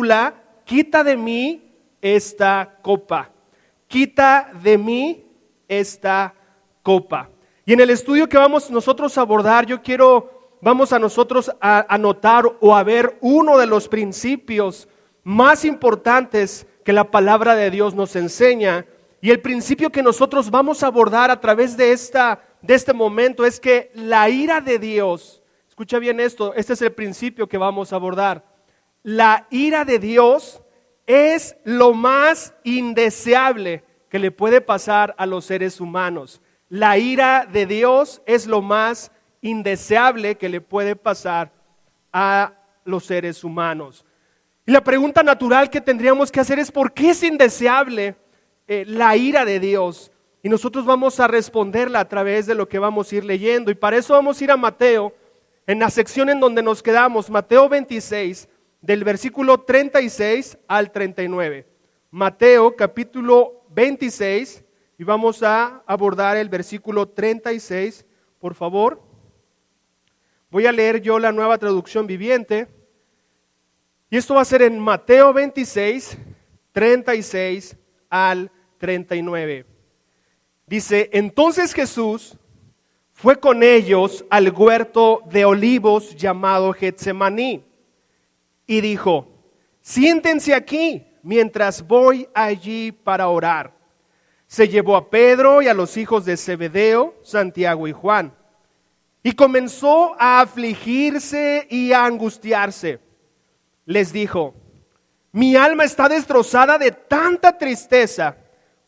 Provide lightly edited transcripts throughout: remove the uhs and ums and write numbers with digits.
titula Quita de mí esta copa. Quita de mí esta copa. Y en el estudio que vamos nosotros a abordar, vamos a nosotros a anotar o a ver uno de los principios más importantes que la palabra de Dios nos enseña. Y el principio que nosotros vamos a abordar a través de este momento es que la ira de Dios, escucha bien esto, este es el principio que vamos a abordar. La ira de Dios es lo más indeseable que le puede pasar a los seres humanos. La ira de Dios es lo más indeseable que le puede pasar a los seres humanos. Y la pregunta natural que tendríamos que hacer es ¿por qué es indeseable la ira de Dios? Y nosotros vamos a responderla a través de lo que vamos a ir leyendo. Y para eso vamos a ir a Mateo, en la sección en donde nos quedamos, Mateo 26, del versículo 36 al 39. Mateo capítulo 26, y vamos a abordar el versículo 36, por favor. Voy a leer yo la Nueva Traducción Viviente. Y esto va a ser en Mateo 26, 36 al 39. Dice, entonces Jesús fue con ellos al huerto de olivos llamado Getsemaní y dijo, siéntense aquí mientras voy allí para orar. Se llevó a Pedro y a los hijos de Zebedeo, Santiago y Juan, y comenzó a afligirse y a angustiarse. Les dijo, mi alma está destrozada de tanta tristeza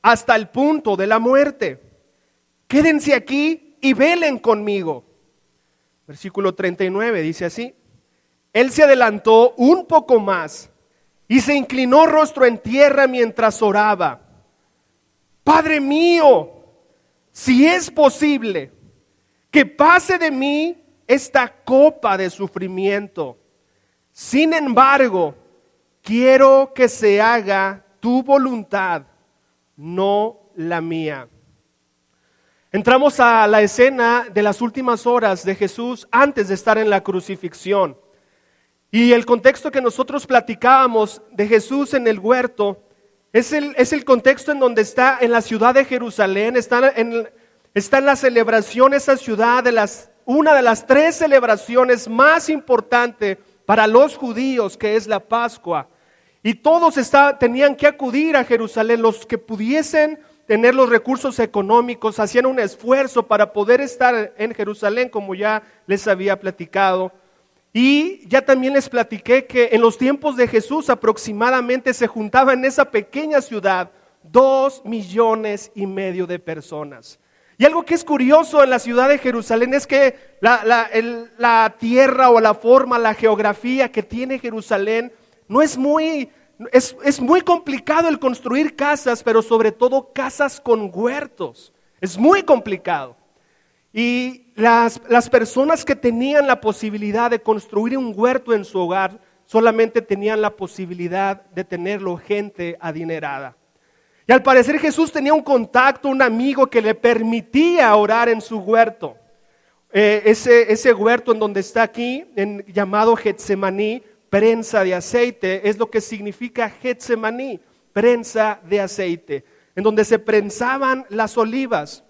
hasta el punto de la muerte. Quédense aquí y velen conmigo. Versículo 39 dice así, él se adelantó un poco más y se inclinó rostro en tierra mientras oraba. Padre mío, si es posible, que pase de mí esta copa de sufrimiento. Sin embargo, quiero que se haga tu voluntad, no la mía. Entramos a la escena de las últimas horas de Jesús antes de estar en la crucifixión. Y el contexto que nosotros platicábamos de Jesús en el huerto es el contexto en donde está en la ciudad de Jerusalén, está en la celebración, esa ciudad, una de las 3 celebraciones más importantes para los judíos, que es la Pascua. Y todos tenían que acudir a Jerusalén. Los que pudiesen tener los recursos económicos hacían un esfuerzo para poder estar en Jerusalén, como ya les había platicado. Y ya también les platiqué que en los tiempos de Jesús aproximadamente se juntaban en esa pequeña ciudad 2,5 millones de personas. Y algo que es curioso en la ciudad de Jerusalén es que la tierra o la forma, la geografía que tiene Jerusalén no es muy complicado el construir casas, pero sobre todo casas con huertos. Es muy complicado. Y las personas que tenían la posibilidad de construir un huerto en su hogar solamente tenían la posibilidad de tenerlo gente adinerada. Y al parecer Jesús tenía un contacto, un amigo que le permitía orar en su huerto. Ese huerto en donde está aquí, llamado Getsemaní, prensa de aceite, es lo que significa Getsemaní, prensa de aceite, en donde se prensaban las olivas,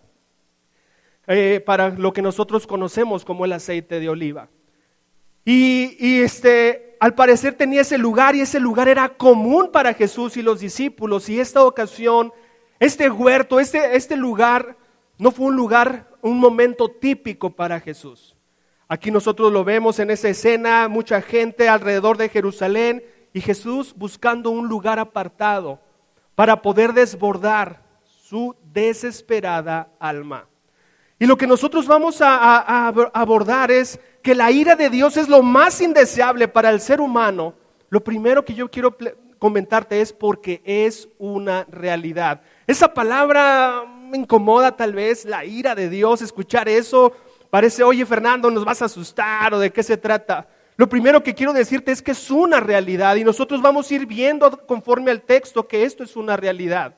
para lo que nosotros conocemos como el aceite de oliva. Y al parecer tenía ese lugar, y ese lugar era común para Jesús y los discípulos. Y esta ocasión, este huerto, este lugar no fue un momento típico para Jesús. Aquí nosotros lo vemos en esa escena, mucha gente alrededor de Jerusalén y Jesús buscando un lugar apartado para poder desbordar su desesperada alma. Y lo que nosotros vamos a abordar es que la ira de Dios es lo más indeseable para el ser humano. Lo primero que yo quiero comentarte es porque es una realidad. Esa palabra me incomoda tal vez, la ira de Dios, escuchar eso parece, oye Fernando, nos vas a asustar o de qué se trata. Lo primero que quiero decirte es que es una realidad y nosotros vamos a ir viendo conforme al texto que esto es una realidad.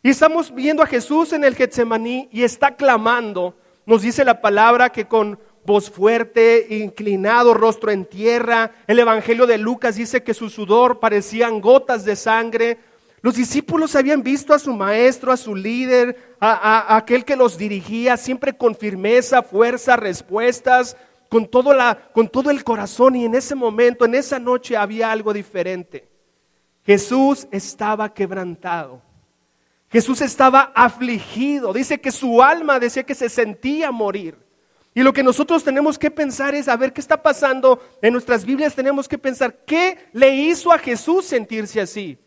Y estamos viendo a Jesús en el Getsemaní y está clamando. Nos dice la palabra que con voz fuerte, inclinado, rostro en tierra. El Evangelio de Lucas dice que su sudor parecían gotas de sangre. Los discípulos habían visto a su maestro, a su líder, a aquel que los dirigía, siempre con firmeza, fuerza, respuestas, con todo el corazón. Y en ese momento, en esa noche, había algo diferente. Jesús estaba quebrantado. Jesús estaba afligido. Dice que su alma decía que se sentía morir. Y lo que nosotros tenemos que pensar es, a ver, ¿qué está pasando? En nuestras Biblias tenemos que pensar, ¿qué le hizo a Jesús sentirse así?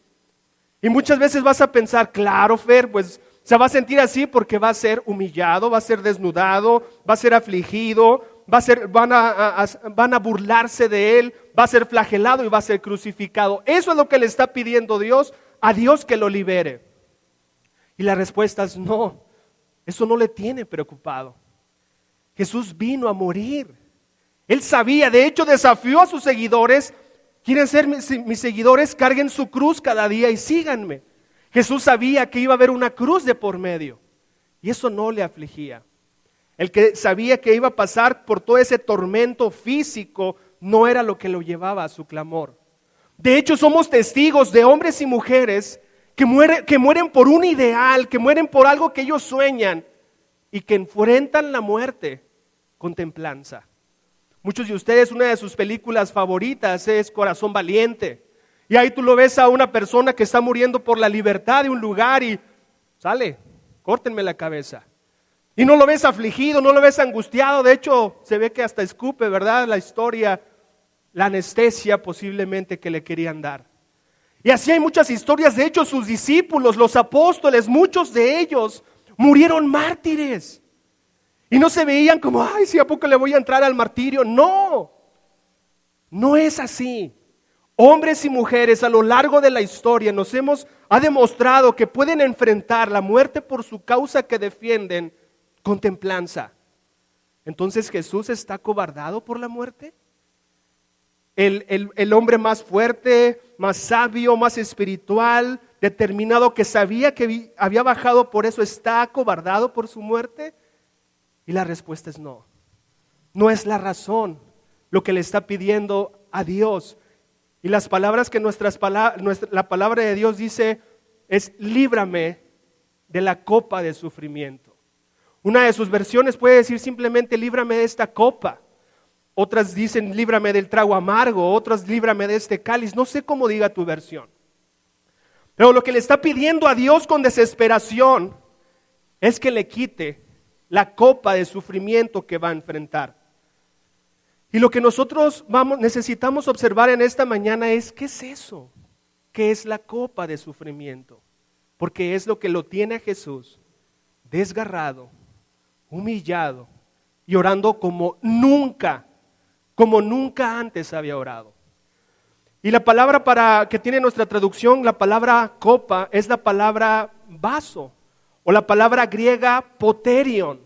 Y muchas veces vas a pensar, claro, Fer, pues se va a sentir así porque va a ser humillado, va a ser desnudado, va a ser afligido, van a burlarse de él, va a ser flagelado y va a ser crucificado. Eso es lo que le está pidiendo Dios, a Dios que lo libere. Y la respuesta es no, eso no le tiene preocupado. Jesús vino a morir. Él sabía, de hecho desafió a sus seguidores. ¿Quieren ser mis seguidores? Carguen su cruz cada día y síganme. Jesús sabía que iba a haber una cruz de por medio. Y eso no le afligía. El que sabía que iba a pasar por todo ese tormento físico no era lo que lo llevaba a su clamor. De hecho, somos testigos de hombres y mujeres que mueren por un ideal, que mueren por algo que ellos sueñan y que enfrentan la muerte con templanza. Muchos de ustedes, una de sus películas favoritas es Corazón Valiente. Y ahí tú lo ves a una persona que está muriendo por la libertad de un lugar y sale, córtenme la cabeza. Y no lo ves afligido, no lo ves angustiado. De hecho, se ve que hasta escupe, ¿verdad? La historia, la anestesia posiblemente que le querían dar. Y así hay muchas historias. De hecho, sus discípulos, los apóstoles, muchos de ellos murieron mártires. Y no se veían como, ay, si a poco le voy a entrar al martirio. No, no es así. Hombres y mujeres a lo largo de la historia ha demostrado que pueden enfrentar la muerte por su causa que defienden con templanza. Entonces, ¿Jesús está acobardado por la muerte? El hombre más fuerte, más sabio, más espiritual, determinado, que sabía que había bajado por eso, ¿está acobardado por su muerte? Y la respuesta es no. No es la razón lo que le está pidiendo a Dios. Y las palabras que la palabra de Dios dice es líbrame de la copa de sufrimiento. Una de sus versiones puede decir simplemente líbrame de esta copa. Otras dicen líbrame del trago amargo, otras líbrame de este cáliz. No sé cómo diga tu versión. Pero lo que le está pidiendo a Dios con desesperación es que le quite la copa de sufrimiento que va a enfrentar. Y lo que nosotros necesitamos observar en esta mañana es, ¿qué es eso? ¿Qué es la copa de sufrimiento? Porque es lo que lo tiene a Jesús desgarrado, humillado y orando como nunca antes había orado. Y la palabra que tiene nuestra traducción, la palabra copa, es la palabra vaso, o la palabra griega poterion,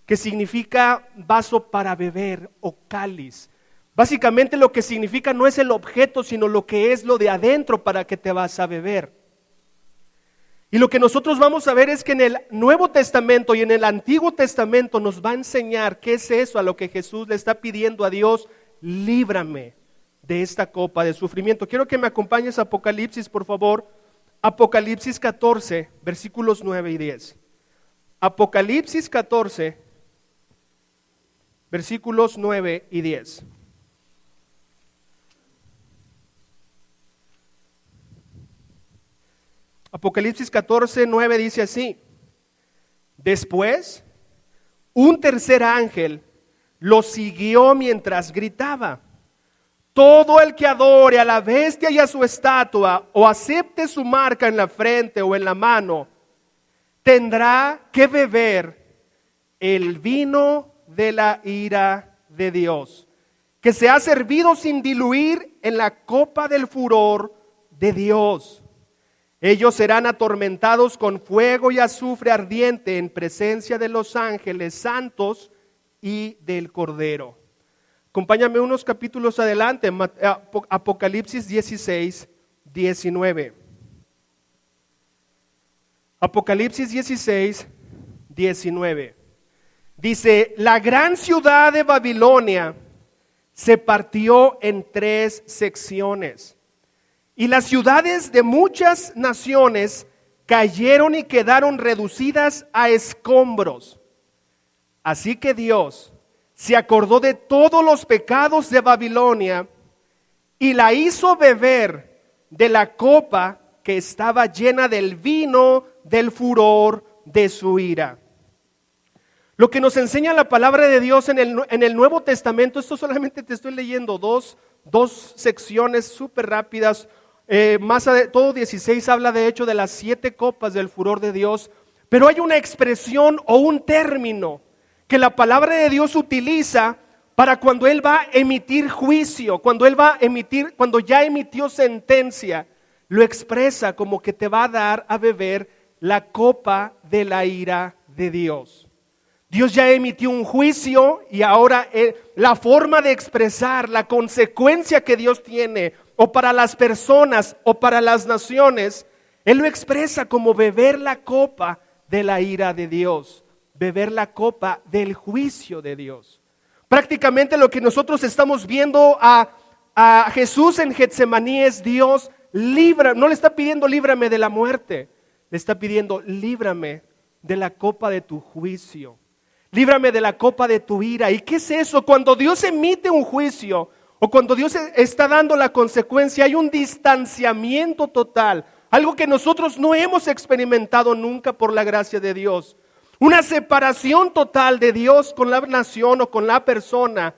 que significa vaso para beber o cáliz. Básicamente lo que significa no es el objeto, sino lo que es lo de adentro para que te vas a beber. Y lo que nosotros vamos a ver es que en el Nuevo Testamento y en el Antiguo Testamento nos va a enseñar qué es eso a lo que Jesús le está pidiendo a Dios: líbrame de esta copa de sufrimiento. Quiero que me acompañes a Apocalipsis, por favor. Apocalipsis 14, versículos 9 y 10. Apocalipsis 14, versículos 9 y 10. Apocalipsis 14, 9 dice así: después, un tercer ángel lo siguió mientras gritaba: todo el que adore a la bestia y a su estatua, o acepte su marca en la frente o en la mano, tendrá que beber el vino de la ira de Dios, que se ha servido sin diluir en la copa del furor de Dios. Ellos serán atormentados con fuego y azufre ardiente en presencia de los ángeles santos y del Cordero. Acompáñame unos capítulos adelante, Apocalipsis 16, 19. Apocalipsis 16, 19. Dice, la gran ciudad de Babilonia se partió en 3 secciones, y las ciudades de muchas naciones cayeron y quedaron reducidas a escombros. Así que Dios se acordó de todos los pecados de Babilonia y la hizo beber de la copa que estaba llena del vino del furor de su ira. Lo que nos enseña la palabra de Dios en el Nuevo Testamento, esto solamente te estoy leyendo dos secciones súper rápidas, todo 16 habla de hecho de las 7 copas del furor de Dios, pero hay una expresión o un término que la palabra de Dios utiliza para cuando Él va a emitir juicio, cuando ya emitió sentencia, lo expresa como que te va a dar a beber la copa de la ira de Dios. Dios ya emitió un juicio y ahora la forma de expresar la consecuencia que Dios tiene o para las personas o para las naciones, Él lo expresa como beber la copa de la ira de Dios, beber la copa del juicio de Dios. Prácticamente lo que nosotros estamos viendo a Jesús en Getsemaní es Dios, no le está pidiendo líbrame de la muerte, le está pidiendo líbrame de la copa de tu juicio. Líbrame de la copa de tu ira. ¿Y qué es eso? Cuando Dios emite un juicio o cuando Dios está dando la consecuencia, hay un distanciamiento total, algo que nosotros no hemos experimentado nunca por la gracia de Dios. Una separación total de Dios con la nación o con la persona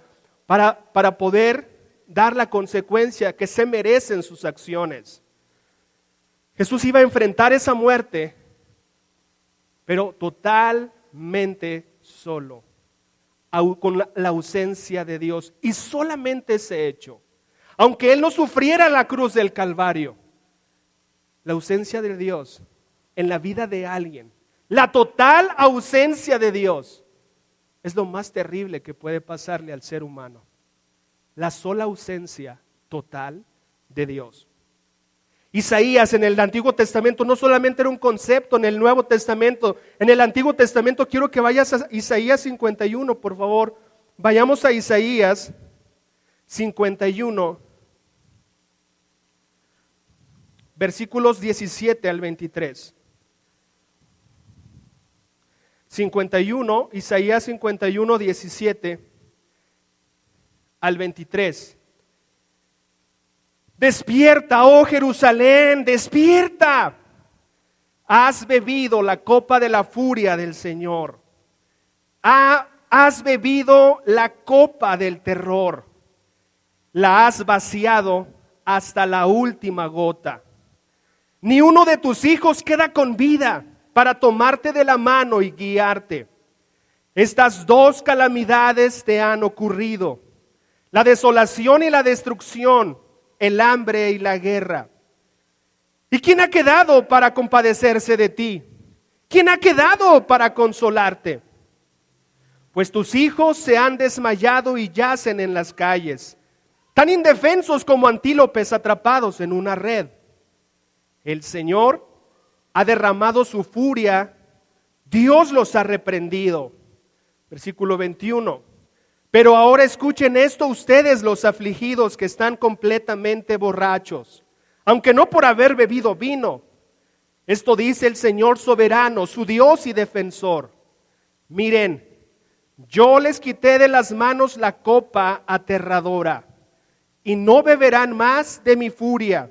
para poder dar la consecuencia que se merecen sus acciones. Jesús iba a enfrentar esa muerte, pero totalmente solo, con la ausencia de Dios, y solamente ese hecho, aunque Él no sufriera la cruz del Calvario, la ausencia de Dios en la vida de alguien, la total ausencia de Dios, es lo más terrible que puede pasarle al ser humano. La sola ausencia total de Dios. Isaías en el Antiguo Testamento no solamente era un concepto, en el Nuevo Testamento. En el Antiguo Testamento quiero que vayas a Isaías 51, por favor. Vayamos a Isaías 51, versículos 17 al 23. 51, Isaías 51, 17 al 23. Despierta, oh Jerusalén, despierta. Has bebido la copa de la furia del Señor. Has bebido la copa del terror. La has vaciado hasta la última gota. Ni uno de tus hijos queda con vida para tomarte de la mano y guiarte. Estas 2 calamidades te han ocurrido: la desolación y la destrucción, el hambre y la guerra. ¿Y quién ha quedado para compadecerse de ti? ¿Quién ha quedado para consolarte? Pues tus hijos se han desmayado y yacen en las calles, tan indefensos como antílopes atrapados en una red. El Señor ha derramado su furia, Dios los ha reprendido. Versículo 21. Pero ahora escuchen esto ustedes, los afligidos que están completamente borrachos, aunque no por haber bebido vino. Esto dice el Señor soberano, su Dios y defensor. Miren, yo les quité de las manos la copa aterradora y no beberán más de mi furia.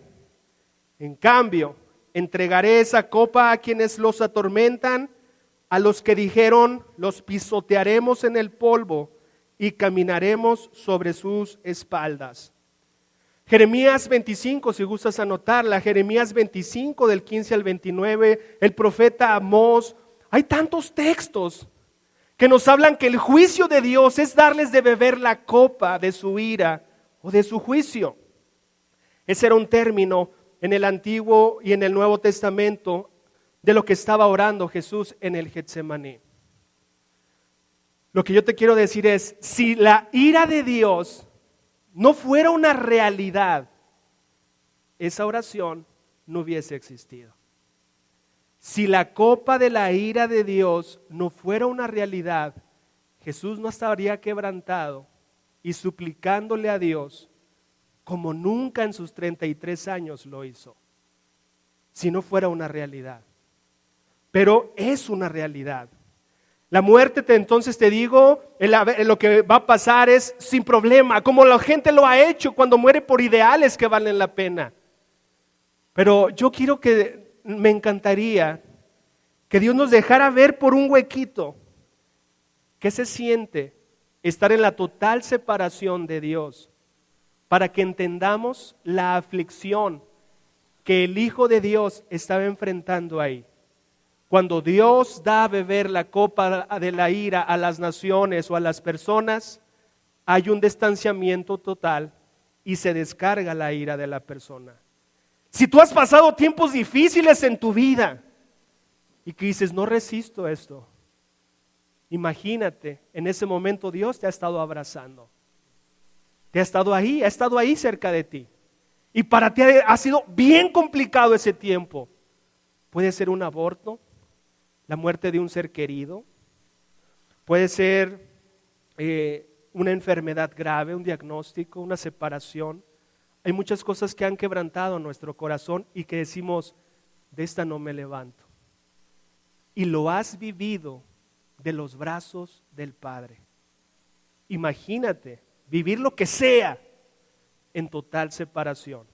En cambio, entregaré esa copa a quienes los atormentan, a los que dijeron, los pisotearemos en el polvo y caminaremos sobre sus espaldas. Jeremías 25, si gustas anotarla, Jeremías 25 del 15 al 29, el profeta Amós. Hay tantos textos que nos hablan que el juicio de Dios es darles de beber la copa de su ira o de su juicio. Ese era un término en el Antiguo y en el Nuevo Testamento de lo que estaba orando Jesús en el Getsemaní. Lo que yo te quiero decir es, si la ira de Dios no fuera una realidad, esa oración no hubiese existido. Si la copa de la ira de Dios no fuera una realidad, Jesús no estaría quebrantado y suplicándole a Dios como nunca en sus 33 años lo hizo, si no fuera una realidad. Pero es una realidad. La muerte, entonces te digo, lo que va a pasar es sin problema, como la gente lo ha hecho cuando muere por ideales que valen la pena. Pero yo quiero me encantaría que Dios nos dejara ver por un huequito qué se siente estar en la total separación de Dios, para que entendamos la aflicción que el Hijo de Dios estaba enfrentando ahí. Cuando Dios da a beber la copa de la ira a las naciones o a las personas, hay un distanciamiento total y se descarga la ira de la persona. Si tú has pasado tiempos difíciles en tu vida y que dices, no resisto esto, imagínate, en ese momento Dios te ha estado abrazando. Te ha estado ahí cerca de ti. Y para ti ha sido bien complicado ese tiempo. Puede ser un aborto, la muerte de un ser querido, puede ser una enfermedad grave, un diagnóstico, una separación. Hay muchas cosas que han quebrantado nuestro corazón y que decimos, de esta no me levanto. Y lo has vivido de los brazos del Padre. Imagínate vivir lo que sea en total separación.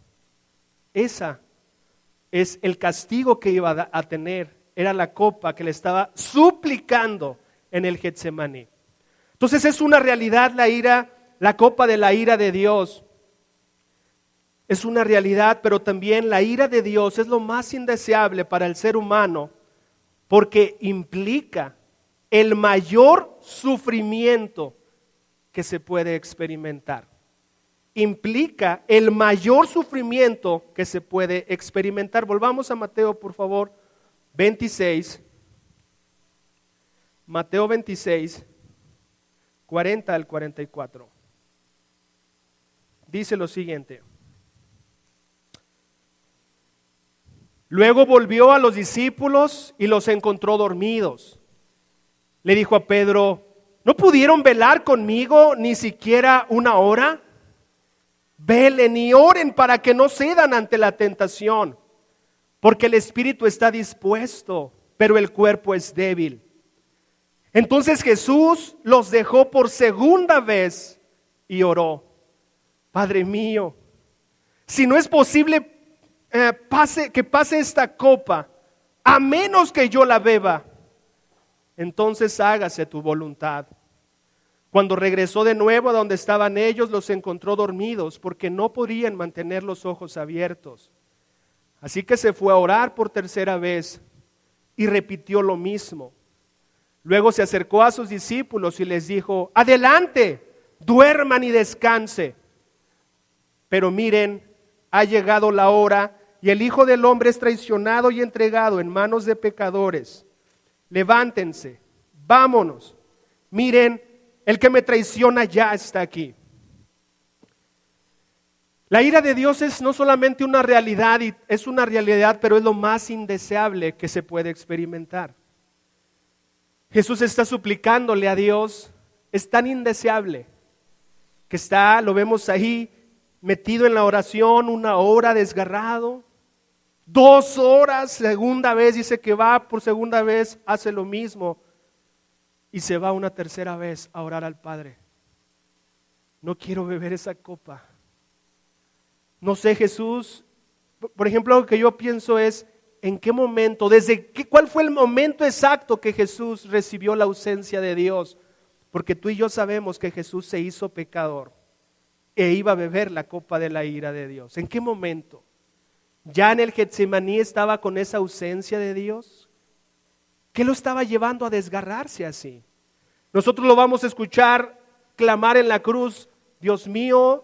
Esa es el castigo que iba a tener. Era la copa que le estaba suplicando en el Getsemaní. Entonces es una realidad la ira, la copa de la ira de Dios. Es una realidad, pero también la ira de Dios es lo más indeseable para el ser humano, porque implica el mayor sufrimiento que se puede experimentar. Implica el mayor sufrimiento que se puede experimentar. Volvamos a Mateo, por favor, 26. Mateo 26, 40 al 44. Dice lo siguiente. Luego volvió a los discípulos y los encontró dormidos. Le dijo a Pedro, ¿no pudieron velar conmigo ni siquiera una hora? Velen y oren para que no cedan ante la tentación, porque el espíritu está dispuesto, pero el cuerpo es débil. Entonces Jesús los dejó por segunda vez y oró, Padre mío, si no es posible que pase esta copa, a menos que yo la beba, entonces hágase tu voluntad. Cuando regresó de nuevo a donde estaban ellos, los encontró dormidos, porque no podían mantener los ojos abiertos. Así que se fue a orar por tercera vez y repitió lo mismo. Luego se acercó a sus discípulos y les dijo, adelante, duerman y descanse. Pero miren, ha llegado la hora y el Hijo del Hombre es traicionado y entregado en manos de pecadores. Levántense, vámonos. Miren, el que me traiciona ya está aquí. La ira de Dios es no solamente una realidad, es una realidad, pero es lo más indeseable que se puede experimentar. Jesús está suplicándole a Dios, es tan indeseable que lo vemos ahí metido en la oración, 1 hora desgarrado, 2 horas, segunda vez dice que va por segunda vez, hace lo mismo y se va una tercera vez a orar al Padre. No quiero beber esa copa. No sé, Jesús, por ejemplo, lo que yo pienso es, ¿en qué momento, cuál fue el momento exacto que Jesús recibió la ausencia de Dios? Porque tú y yo sabemos que Jesús se hizo pecador e iba a beber la copa de la ira de Dios. ¿En qué momento? ¿Ya en el Getsemaní estaba con esa ausencia de Dios? ¿Qué lo estaba llevando a desgarrarse así? Nosotros lo vamos a escuchar clamar en la cruz, Dios mío,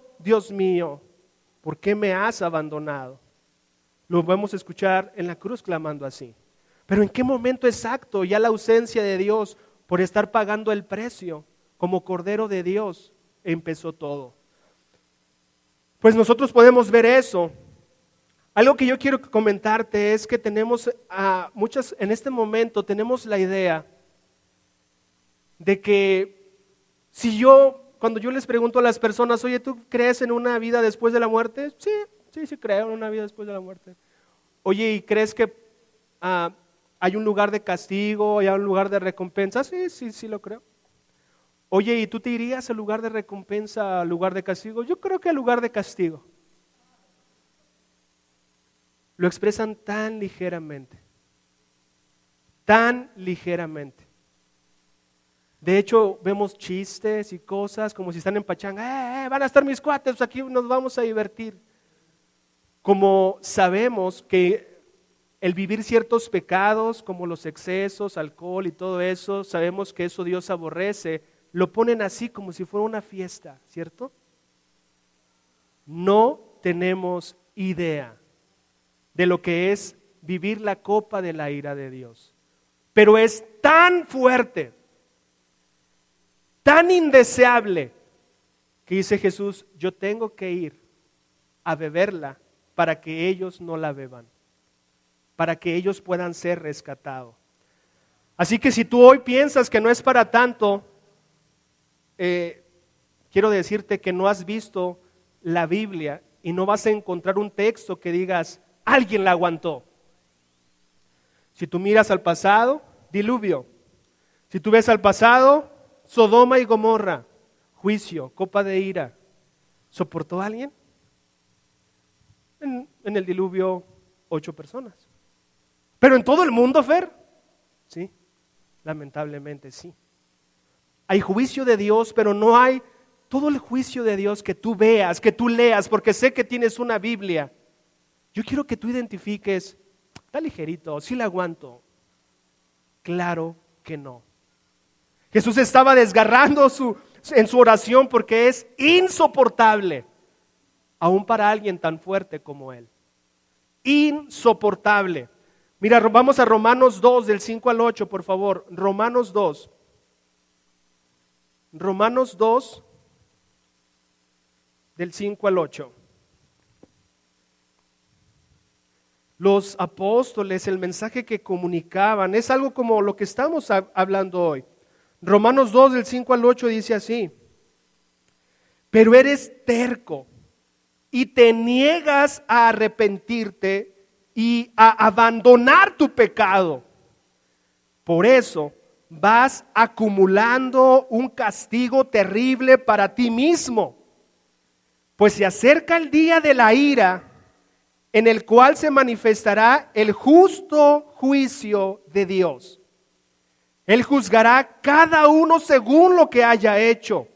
¿por qué me has abandonado? Lo vamos a escuchar en la cruz clamando así. Pero ¿en qué momento exacto ya la ausencia de Dios por estar pagando el precio como Cordero de Dios empezó todo? Pues nosotros podemos ver eso. Algo que yo quiero comentarte es que tenemos en este momento tenemos la idea de que Cuando yo les pregunto a las personas, oye, ¿tú crees en una vida después de la muerte? Sí creo en una vida después de la muerte. Oye, ¿y crees que hay un lugar de castigo, hay un lugar de recompensa? Sí lo creo. Oye, ¿y tú te irías al lugar de recompensa, al lugar de castigo? Yo creo que al lugar de castigo. Lo expresan tan ligeramente. Tan ligeramente. De hecho, vemos chistes y cosas como si están en pachanga. Van a estar mis cuates, aquí nos vamos a divertir. Como sabemos que el vivir ciertos pecados, como los excesos, alcohol y todo eso, sabemos que eso Dios aborrece, lo ponen así como si fuera una fiesta, ¿cierto? No tenemos idea de lo que es vivir la copa de la ira de Dios. Pero es tan fuerte, tan indeseable, que dice Jesús, yo tengo que ir a beberla para que ellos no la beban, para que ellos puedan ser rescatados. Así que si tú hoy piensas que no es para tanto, quiero decirte que no has visto la Biblia y no vas a encontrar un texto que digas, alguien la aguantó. Si tú miras al pasado, diluvio. Si tú ves al pasado, Sodoma y Gomorra, juicio, copa de ira. ¿Soportó a alguien? En el diluvio 8 personas. Pero en todo el mundo, Fer, sí, lamentablemente sí. Hay juicio de Dios, pero no hay todo el juicio de Dios que tú veas, que tú leas, porque sé que tienes una Biblia. Yo quiero que tú identifiques, está ligerito, sí la aguanto. Claro que no. Jesús estaba desgarrando en su oración porque es insoportable, aún para alguien tan fuerte como Él. Insoportable. Mira, vamos a Romanos 2, del 5 al 8, por favor. Romanos 2. Romanos 2, del 5 al 8. Los apóstoles, el mensaje que comunicaban, es algo como lo que estamos hablando hoy. Romanos 2, del 5 al 8 dice así: pero eres terco y te niegas a arrepentirte y a abandonar tu pecado. Por eso vas acumulando un castigo terrible para ti mismo, pues se acerca el día de la ira, en el cual se manifestará el justo juicio de Dios. Él juzgará cada uno según lo que haya hecho.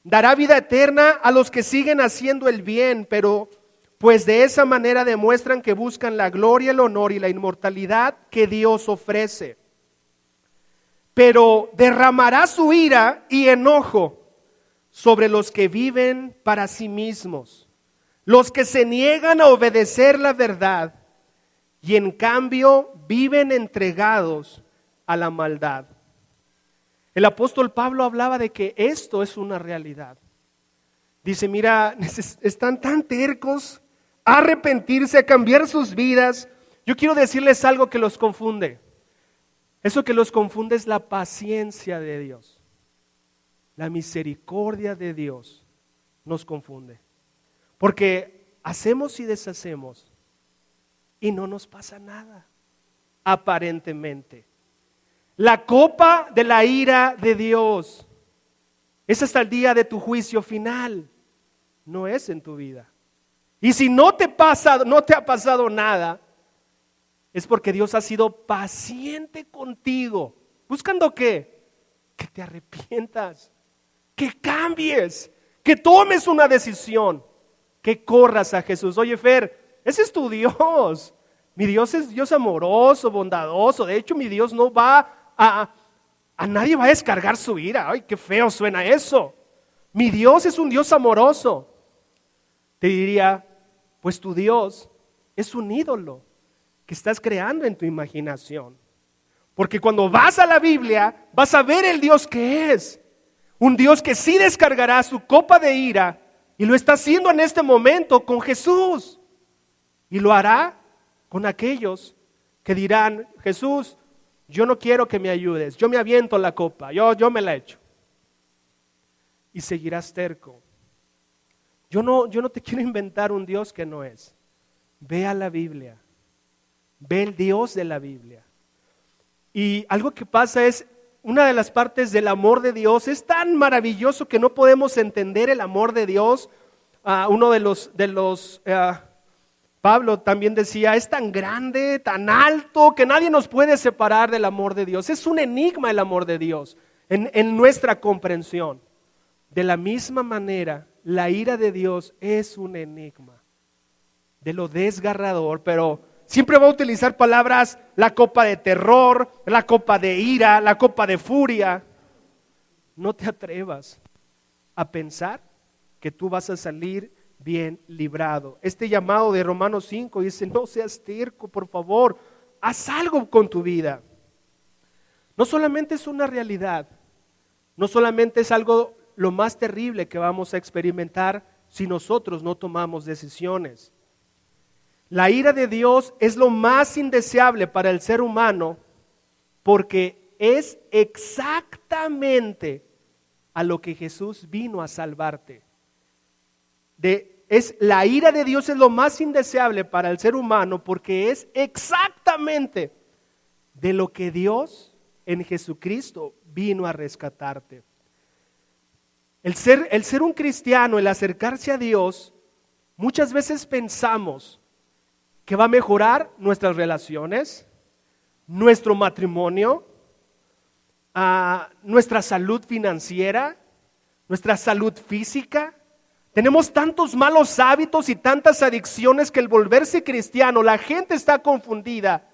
Dará vida eterna a los que siguen haciendo el bien, pero pues de esa manera demuestran que buscan la gloria, el honor y la inmortalidad que Dios ofrece. Pero derramará su ira y enojo sobre los que viven para sí mismos, los que se niegan a obedecer la verdad y en cambio viven entregados a la maldad. El apóstol Pablo hablaba de que esto es una realidad. Dice, mira, están tan tercos a arrepentirse, a cambiar sus vidas. Yo quiero decirles algo que los confunde. Eso que los confunde es la paciencia de Dios. La misericordia de Dios nos confunde. Porque hacemos y deshacemos y no nos pasa nada, aparentemente. La copa de la ira de Dios es hasta el día de tu juicio final, no es en tu vida. Y si no te ha pasado nada, es porque Dios ha sido paciente contigo. ¿Buscando qué? Que te arrepientas, que cambies, que tomes una decisión, que corras a Jesús. Oye, Fer, ese es tu Dios. Mi Dios es Dios amoroso, bondadoso. De hecho, mi Dios no va a nadie va a descargar su ira. Ay, qué feo suena eso. Mi Dios es un Dios amoroso. Te diría, pues tu Dios es un ídolo que estás creando en tu imaginación. Porque cuando vas a la Biblia, vas a ver el Dios que es. Un Dios que sí descargará su copa de ira, y lo está haciendo en este momento con Jesús. Y lo hará con aquellos que dirán, Jesús, yo no quiero que me ayudes, yo me aviento la copa, yo me la echo. y seguirás terco. Yo no te quiero inventar un Dios que no es. Ve a la Biblia, ve el Dios de la Biblia. Y algo que pasa es, una de las partes del amor de Dios es tan maravilloso que no podemos entender el amor de Dios. Uno de los Pablo también decía, es tan grande, tan alto, que nadie nos puede separar del amor de Dios. Es un enigma el amor de Dios en nuestra comprensión. De la misma manera, la ira de Dios es un enigma de lo desgarrador, pero siempre va a utilizar palabras, la copa de terror, la copa de ira, la copa de furia. No te atrevas a pensar que tú vas a salir bien librado. Este llamado de Romanos 5 dice, no seas terco, por favor, haz algo con tu vida. No solamente es una realidad, no solamente es algo lo más terrible que vamos a experimentar si nosotros no tomamos decisiones. La ira de Dios es lo más indeseable para el ser humano porque es exactamente a lo que Jesús vino a salvarte. La ira de Dios es lo más indeseable para el ser humano porque es exactamente de lo que Dios en Jesucristo vino a rescatarte. El ser un cristiano, el acercarse a Dios, muchas veces pensamos que va a mejorar nuestras relaciones, nuestro matrimonio, nuestra salud financiera, nuestra salud física. Tenemos tantos malos hábitos y tantas adicciones que el volverse cristiano, la gente está confundida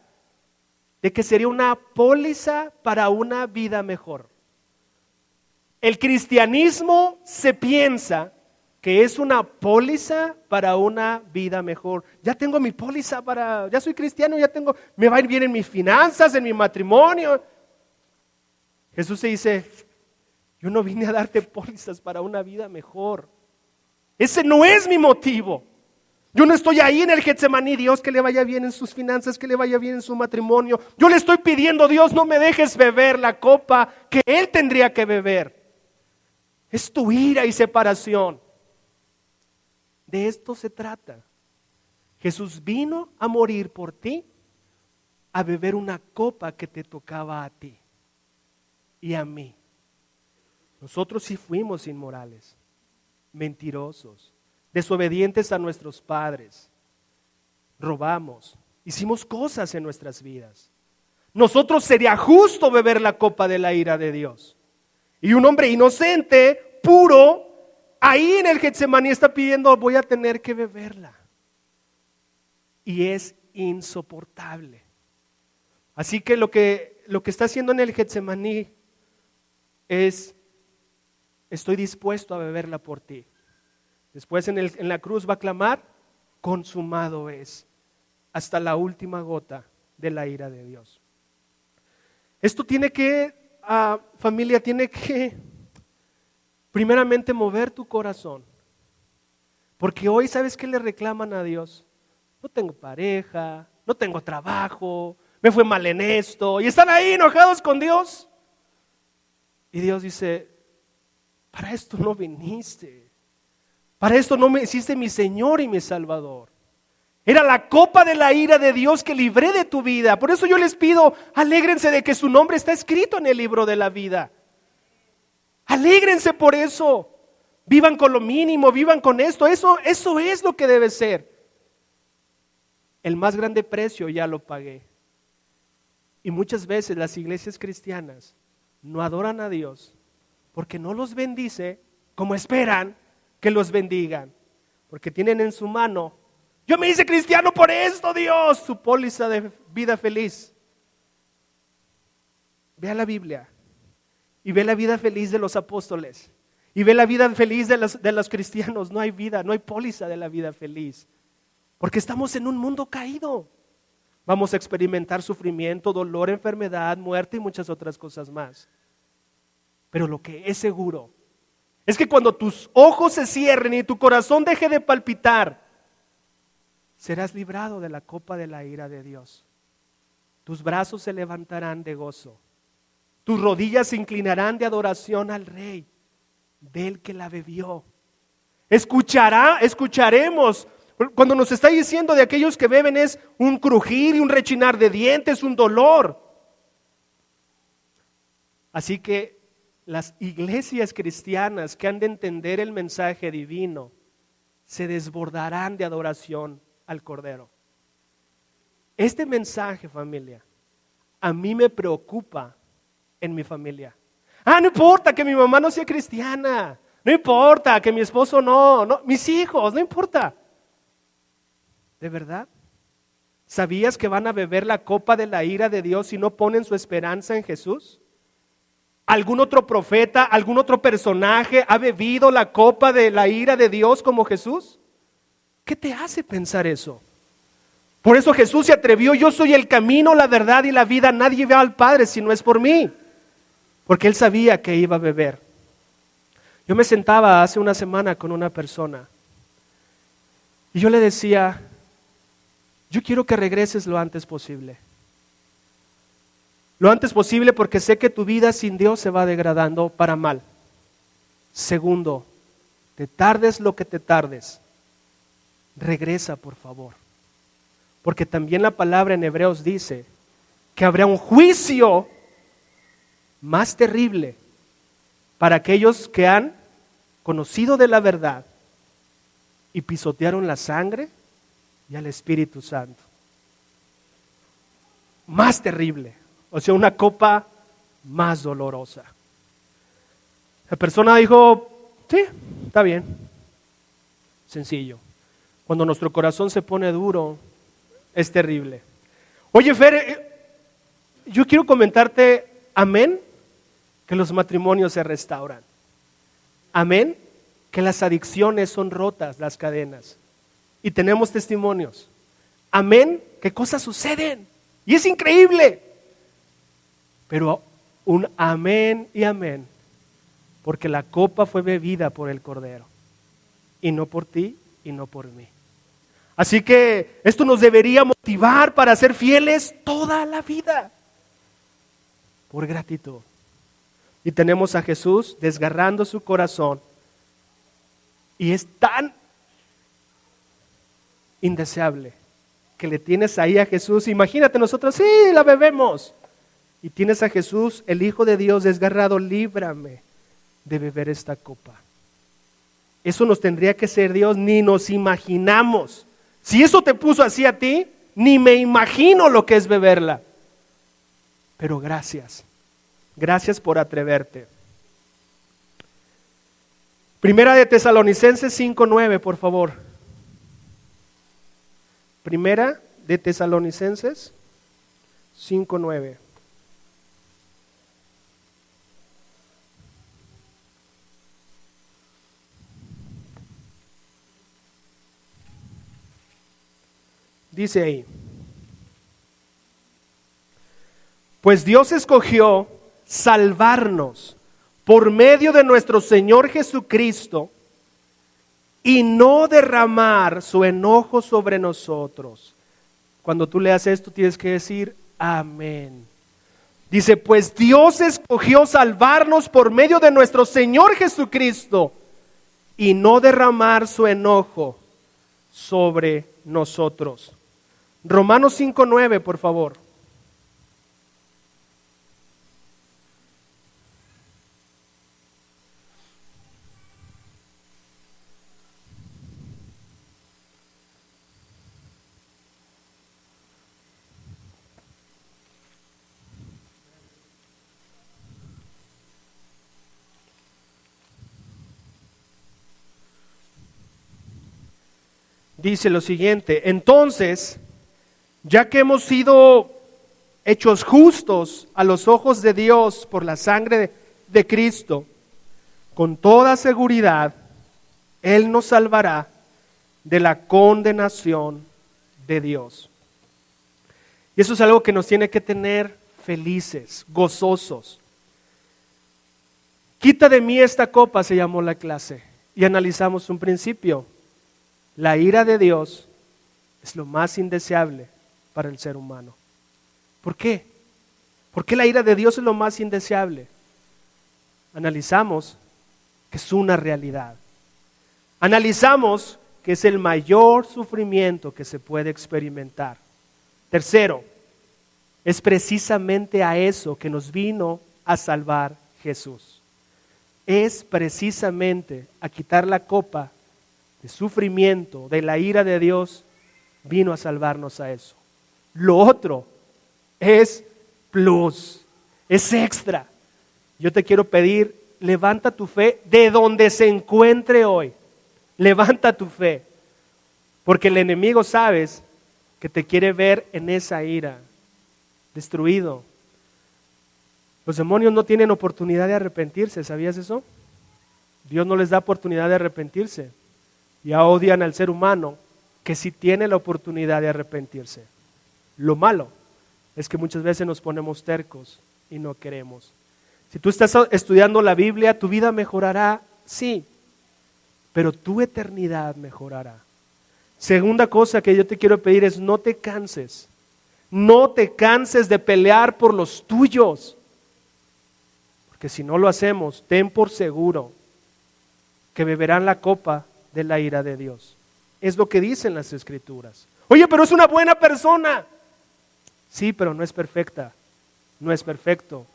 de que sería una póliza para una vida mejor. El cristianismo se piensa que es una póliza para una vida mejor. Ya tengo mi póliza ya soy cristiano, me va a ir bien en mis finanzas, en mi matrimonio. Jesús se dice, yo no vine a darte pólizas para una vida mejor. Ese no es mi motivo. Yo no estoy ahí en el Getsemaní, Dios, que le vaya bien en sus finanzas, que le vaya bien en su matrimonio. Yo le estoy pidiendo, Dios, no me dejes beber la copa que Él tendría que beber. Es tu ira y separación. De esto se trata. Jesús vino a morir por ti, a beber una copa que te tocaba a ti y a mí. Nosotros sí fuimos inmorales, mentirosos, desobedientes a nuestros padres, robamos, hicimos cosas en nuestras vidas. Nosotros sería justo beber la copa de la ira de Dios. Y un hombre inocente, puro, ahí en el Getsemaní está pidiendo, voy a tener que beberla. Y es insoportable. Así que lo que está haciendo en el Getsemaní es, estoy dispuesto a beberla por ti. Después en la cruz va a clamar, consumado es, hasta la última gota de la ira de Dios. Esto tiene que, familia, tiene que primeramente mover tu corazón. Porque hoy, ¿sabes qué le reclaman a Dios? No tengo pareja, no tengo trabajo, me fue mal en esto. Y están ahí enojados con Dios. Y Dios dice, para esto no viniste. Para esto no me hiciste mi Señor y mi Salvador. Era la copa de la ira de Dios que libré de tu vida. Por eso yo les pido, alégrense de que su nombre está escrito en el libro de la vida. Alégrense por eso. Vivan con lo mínimo, vivan con esto. Eso es lo que debe ser. El más grande precio ya lo pagué. Y muchas veces las iglesias cristianas no adoran a Dios porque no los bendice como esperan que los bendigan. Porque tienen en su mano, yo me hice cristiano por esto, Dios, su póliza de vida feliz. Ve a la Biblia y ve la vida feliz de los apóstoles y ve la vida feliz de los cristianos. No hay vida, no hay póliza de la vida feliz. Porque estamos en un mundo caído. Vamos a experimentar sufrimiento, dolor, enfermedad, muerte y muchas otras cosas más. Pero lo que es seguro es que cuando tus ojos se cierren y tu corazón deje de palpitar, serás librado de la copa de la ira de Dios. Tus brazos se levantarán de gozo. Tus rodillas se inclinarán de adoración al Rey. del que la bebió. Escucharemos. Cuando nos está diciendo de aquellos que beben es un crujir y un rechinar de dientes, un dolor. Así que las iglesias cristianas que han de entender el mensaje divino se desbordarán de adoración al Cordero. Este mensaje, familia, a mí me preocupa en mi familia. No importa que mi mamá no sea cristiana, no importa que mi esposo no, mis hijos, no importa. ¿De verdad? ¿Sabías que van a beber la copa de la ira de Dios si no ponen su esperanza en Jesús? ¿Algún otro profeta, algún otro personaje ha bebido la copa de la ira de Dios como Jesús? ¿Qué te hace pensar eso? Por eso Jesús se atrevió: yo soy el camino, la verdad y la vida, nadie va al Padre si no es por mí. Porque Él sabía que iba a beber. Yo me sentaba hace una semana con una persona y yo le decía: yo quiero que regreses lo antes posible. Lo antes posible, porque sé que tu vida sin Dios se va degradando para mal. Segundo, te tardes lo que te tardes, regresa por favor. Porque también la palabra en Hebreos dice que habrá un juicio más terrible para aquellos que han conocido de la verdad y pisotearon la sangre y al Espíritu Santo. Más terrible, o sea, una copa más dolorosa. La persona dijo: sí, está bien. Sencillo. Cuando nuestro corazón se pone duro, es terrible. Oye, Fer, yo quiero comentarte, amén, que los matrimonios se restauran. Amén, que las adicciones son rotas, las cadenas. Y tenemos testimonios. Amén, que cosas suceden. Y es increíble. Pero un amén y amén, porque la copa fue bebida por el Cordero. Y no por ti y no por mí. Así que esto nos debería motivar para ser fieles toda la vida. Por gratitud. Y tenemos a Jesús desgarrando su corazón. Y es tan indeseable que le tienes ahí a Jesús. Imagínate nosotros, sí, la bebemos. Y tienes a Jesús, el Hijo de Dios, desgarrado: líbrame de beber esta copa. Eso nos tendría que ser Dios, ni nos imaginamos. Si eso te puso así a ti, ni me imagino lo que es beberla. Pero gracias por atreverte. Primera de Tesalonicenses 5:9, por favor. Primera de Tesalonicenses 5:9. Dice ahí: pues Dios escogió salvarnos por medio de nuestro Señor Jesucristo y no derramar su enojo sobre nosotros. Cuando tú leas esto tienes que decir amén. Dice: pues Dios escogió salvarnos por medio de nuestro Señor Jesucristo y no derramar su enojo sobre nosotros. Romanos 5:9, por favor. Dice lo siguiente: entonces, ya que hemos sido hechos justos a los ojos de Dios por la sangre de Cristo, con toda seguridad Él nos salvará de la condenación de Dios. Y eso es algo que nos tiene que tener felices, gozosos. Quita de mí esta copa, se llamó la clase, y analizamos un principio. La ira de Dios es lo más indeseable para el ser humano. ¿Por qué? ¿Por qué la ira de Dios es lo más indeseable? Analizamos que es una realidad. Analizamos que es el mayor sufrimiento que se puede experimentar. Tercero, es precisamente a eso que nos vino a salvar Jesús. Es precisamente a quitar la copa de sufrimiento, de la ira de Dios, vino a salvarnos a eso. Lo otro es plus, es extra. Yo te quiero pedir, levanta tu fe de donde se encuentre hoy. Levanta tu fe, porque el enemigo, sabes, que te quiere ver en esa ira, destruido. Los demonios no tienen oportunidad de arrepentirse, ¿sabías eso? Dios no les da oportunidad de arrepentirse. Ya odian al ser humano que sí tiene la oportunidad de arrepentirse. Lo malo es que muchas veces nos ponemos tercos y no queremos. Si tú estás estudiando la Biblia, tu vida mejorará, sí, pero tu eternidad mejorará. Segunda cosa que yo te quiero pedir es no te canses. No te canses de pelear por los tuyos. Porque si no lo hacemos, ten por seguro que beberán la copa de la ira de Dios. Es lo que dicen las Escrituras. Oye, pero es una buena persona. Sí, pero no es perfecta. No es perfecto.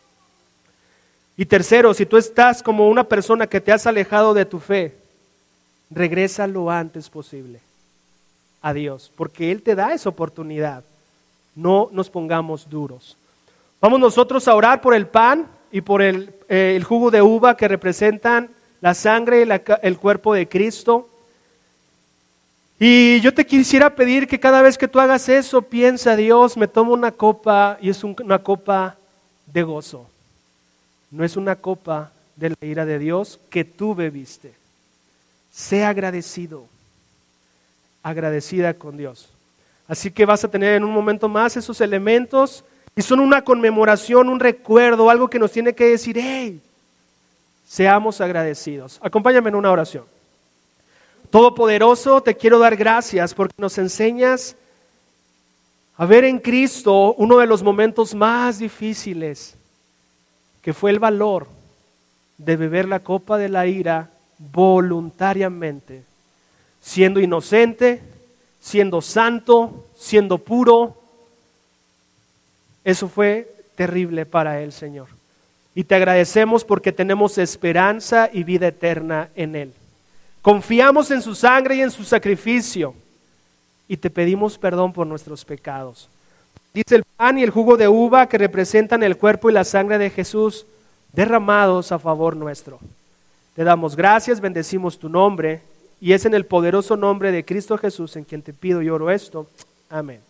Y tercero, si tú estás como una persona que te has alejado de tu fe, regresa lo antes posible a Dios, porque Él te da esa oportunidad. No nos pongamos duros. Vamos nosotros a orar por el pan y por el jugo de uva que representan la sangre y el cuerpo de Cristo. Y yo te quisiera pedir que cada vez que tú hagas eso, piensa, Dios, me tomo una copa y es una copa de gozo. No es una copa de la ira de Dios que tú bebiste. Sé agradecido, agradecida con Dios. Así que vas a tener en un momento más esos elementos y son una conmemoración, un recuerdo, algo que nos tiene que decir, hey, seamos agradecidos. Acompáñame en una oración. Todopoderoso, te quiero dar gracias porque nos enseñas a ver en Cristo uno de los momentos más difíciles, que fue el valor de beber la copa de la ira voluntariamente, siendo inocente, siendo santo, siendo puro. Eso fue terrible para Él, Señor. Y te agradecemos porque tenemos esperanza y vida eterna en Él. Confiamos en su sangre y en su sacrificio y te pedimos perdón por nuestros pecados. Dice el pan y el jugo de uva que representan el cuerpo y la sangre de Jesús derramados a favor nuestro. Te damos gracias, bendecimos tu nombre y es en el poderoso nombre de Cristo Jesús en quien te pido y oro esto. Amén.